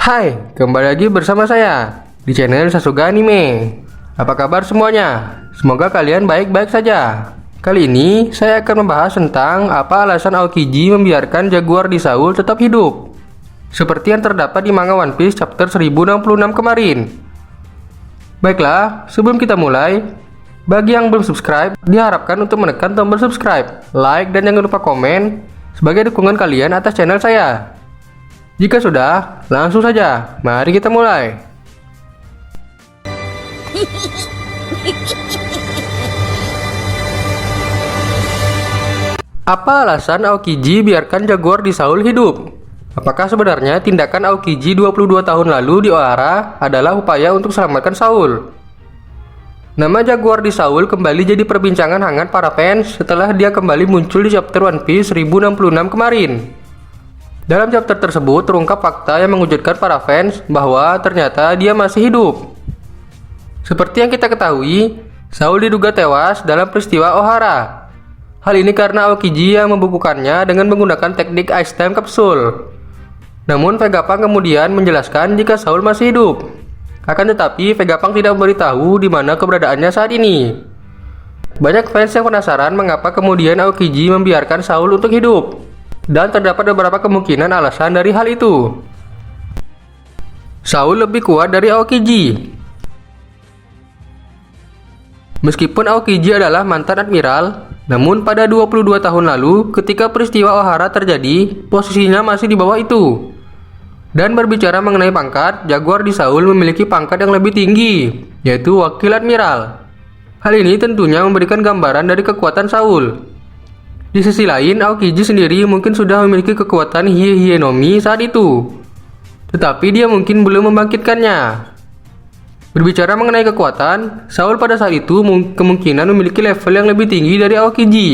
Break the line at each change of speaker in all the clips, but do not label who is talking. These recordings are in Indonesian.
Hai, kembali lagi bersama saya di channel Sasuga Anime. Apa kabar semuanya? Semoga kalian baik-baik saja. Kali ini saya akan membahas tentang apa alasan Aokiji membiarkan Jaguar di Saul tetap hidup, seperti yang terdapat di manga One Piece chapter 1066 kemarin. Baiklah, sebelum kita mulai, bagi yang belum subscribe, diharapkan untuk menekan tombol subscribe, like, dan jangan lupa komen sebagai dukungan kalian atas channel saya. Jika sudah, langsung saja, mari kita mulai. Apa alasan Aokiji biarkan Jaguar di Saul hidup? Apakah sebenarnya tindakan Aokiji 22 tahun lalu di Ohara adalah upaya untuk selamatkan Saul? Nama Jaguar di Saul kembali jadi perbincangan hangat para fans setelah dia kembali muncul di chapter One Piece 1066 kemarin. Dalam chapter tersebut terungkap fakta yang mengejutkan para fans bahwa ternyata dia masih hidup. Seperti yang kita ketahui, Saul diduga tewas dalam peristiwa Ohara. Hal ini karena Aokiji yang membukukannya dengan menggunakan teknik Ice Time Capsule. Namun Vegapunk kemudian menjelaskan jika Saul masih hidup. Akan tetapi Vegapunk tidak memberitahu di mana keberadaannya saat ini. Banyak fans yang penasaran mengapa kemudian Aokiji membiarkan Saul untuk hidup. Dan terdapat beberapa kemungkinan alasan dari hal itu. Saul lebih kuat dari Aokiji. Meskipun Aokiji adalah mantan admiral, namun pada 22 tahun lalu ketika peristiwa Ohara terjadi, posisinya masih di bawah itu. Dan berbicara mengenai pangkat, Jaguar di Saul memiliki pangkat yang lebih tinggi, yaitu Wakil Admiral. Hal ini tentunya memberikan gambaran dari kekuatan Saul. Di sisi lain, Aokiji sendiri mungkin sudah memiliki kekuatan Hie no Mi saat itu, tetapi dia mungkin belum membangkitkannya. Berbicara mengenai kekuatan, Saul pada saat itu kemungkinan memiliki level yang lebih tinggi dari Aokiji.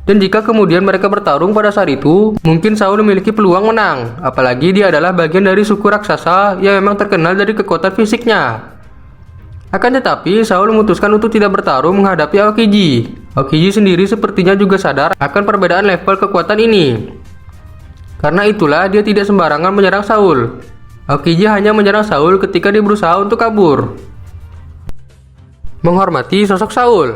Dan jika kemudian mereka bertarung pada saat itu, mungkin Saul memiliki peluang menang, apalagi dia adalah bagian dari suku raksasa yang memang terkenal dari kekuatan fisiknya. Akan tetapi, Saul memutuskan untuk tidak bertarung menghadapi Aokiji. Aokiji sendiri sepertinya juga sadar akan perbedaan level kekuatan ini. Karena itulah dia tidak sembarangan menyerang Saul. Aokiji hanya menyerang Saul ketika dia berusaha untuk kabur. Menghormati sosok Saul.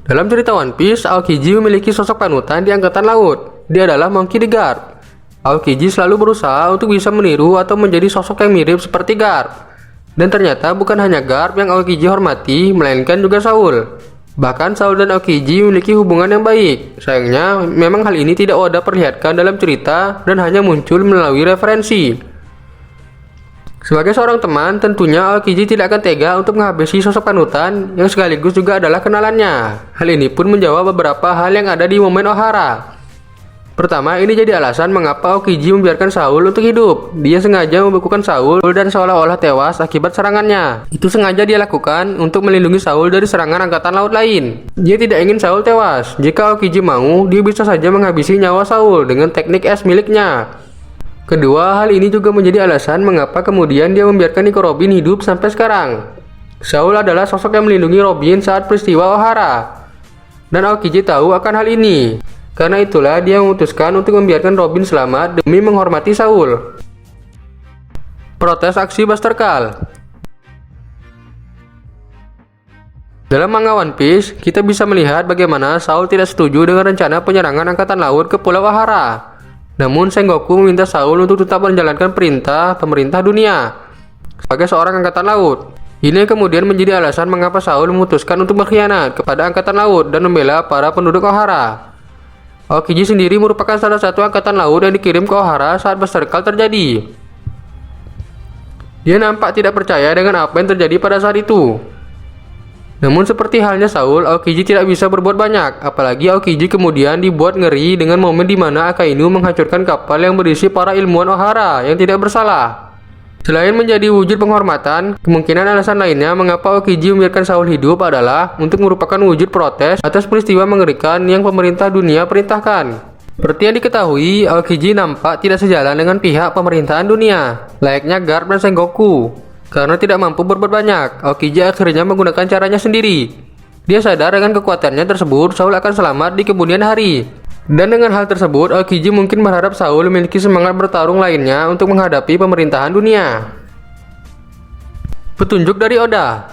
Dalam cerita One Piece, Aokiji memiliki sosok panutan di Angkatan Laut. Dia adalah Monkey D. Garp. Aokiji selalu berusaha untuk bisa meniru atau menjadi sosok yang mirip seperti Garp. Dan ternyata bukan hanya Garp yang Aokiji hormati, melainkan juga Saul. Bahkan Saul dan Aokiji memiliki hubungan yang baik. Sayangnya, memang hal ini tidak Oda perlihatkan dalam cerita dan hanya muncul melalui referensi. Sebagai seorang teman, tentunya Aokiji tidak akan tega untuk menghabisi sosok panutan yang sekaligus juga adalah kenalannya. Hal ini pun menjawab beberapa hal yang ada di momen Ohara. Pertama, ini jadi alasan mengapa Aokiji membiarkan Saul untuk hidup. Dia sengaja membekukan Saul dan seolah-olah tewas akibat serangannya. Itu sengaja dia lakukan untuk melindungi Saul dari serangan angkatan laut lain. Dia tidak ingin Saul tewas. Jika Aokiji mau, dia bisa saja menghabisi nyawa Saul dengan teknik es miliknya. Kedua, hal ini juga menjadi alasan mengapa kemudian dia membiarkan Nico Robin hidup sampai sekarang. Saul adalah sosok yang melindungi Robin saat peristiwa Ohara. Dan Aokiji tahu akan hal ini. Karena itulah dia memutuskan untuk membiarkan Robin selamat demi menghormati Saul. Protes aksi Buster Call. Dalam manga One Piece, kita bisa melihat bagaimana Saul tidak setuju dengan rencana penyerangan angkatan laut ke Pulau Ohara. Namun Sengoku meminta Saul untuk tetap menjalankan perintah pemerintah dunia sebagai seorang angkatan laut. Ini kemudian menjadi alasan mengapa Saul memutuskan untuk berkhianat kepada angkatan laut dan membela para penduduk Ohara. Aokiji sendiri merupakan salah satu angkatan laut yang dikirim ke Ohara saat Buster Call terjadi. Dia nampak tidak percaya dengan apa yang terjadi pada saat itu. Namun seperti halnya Saul, Aokiji tidak bisa berbuat banyak, apalagi Aokiji kemudian dibuat ngeri dengan momen di mana Akainu menghancurkan kapal yang berisi para ilmuwan Ohara yang tidak bersalah. Selain menjadi wujud penghormatan, kemungkinan alasan lainnya mengapa Aokiji membiarkan Saul hidup adalah untuk merupakan wujud protes atas peristiwa mengerikan yang pemerintah dunia perintahkan. Seperti yang diketahui, Aokiji nampak tidak sejalan dengan pihak pemerintahan dunia, layaknya Garp dan Sengoku. Karena tidak mampu berbuat banyak, Aokiji akhirnya menggunakan caranya sendiri. Dia sadar dengan kekuatannya tersebut, Saul akan selamat di kemudian hari. Dan dengan hal tersebut, Aokiji mungkin berharap Saul memiliki semangat bertarung lainnya untuk menghadapi pemerintahan dunia. Petunjuk dari Oda.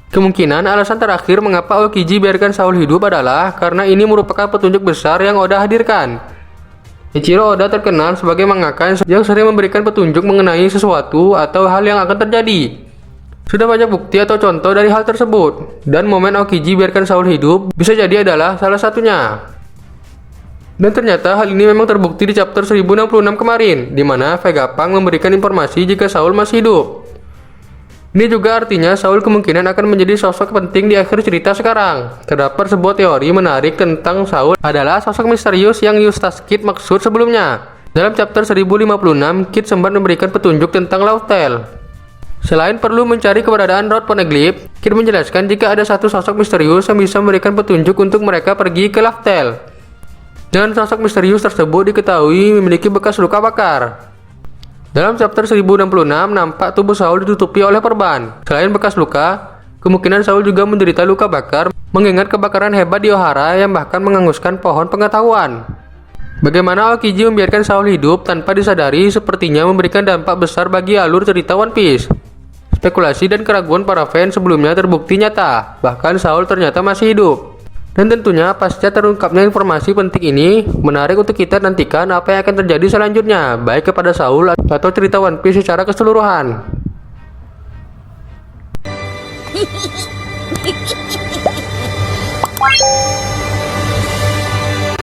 Kemungkinan alasan terakhir mengapa Aokiji biarkan Saul hidup adalah karena ini merupakan petunjuk besar yang Oda hadirkan. Ichiro Oda terkenal sebagai mangaka yang sering memberikan petunjuk mengenai sesuatu atau hal yang akan terjadi. Sudah banyak bukti atau contoh dari hal tersebut, dan momen Aokiji biarkan Saul hidup bisa jadi adalah salah satunya. Dan ternyata hal ini memang terbukti di chapter 1066 kemarin, di mana Vegapunk memberikan informasi jika Saul masih hidup. Ini juga artinya Saul kemungkinan akan menjadi sosok penting di akhir cerita sekarang. Terdapat sebuah teori menarik tentang Saul adalah sosok misterius yang Eustace Kid maksud sebelumnya. Dalam chapter 1056, Kid sempat memberikan petunjuk tentang Lauftel. Selain perlu mencari keberadaan Road Poneglyph, Kid menjelaskan jika ada satu sosok misterius yang bisa memberikan petunjuk untuk mereka pergi ke Lauftel. Dan sosok misterius tersebut diketahui memiliki bekas luka bakar. Dalam chapter 1066, nampak tubuh Saul ditutupi oleh perban. Selain bekas luka, kemungkinan Saul juga menderita luka bakar, mengingat kebakaran hebat di Ohara yang bahkan menghanguskan pohon pengetahuan. Bagaimana Aokiji membiarkan Saul hidup tanpa disadari sepertinya memberikan dampak besar bagi alur cerita One Piece. Spekulasi dan keraguan para fans sebelumnya terbukti nyata, bahkan Saul ternyata masih hidup. Dan tentunya pasca terungkapnya informasi penting ini, menarik untuk kita nantikan apa yang akan terjadi selanjutnya, baik kepada Saul atau cerita One Piece secara keseluruhan.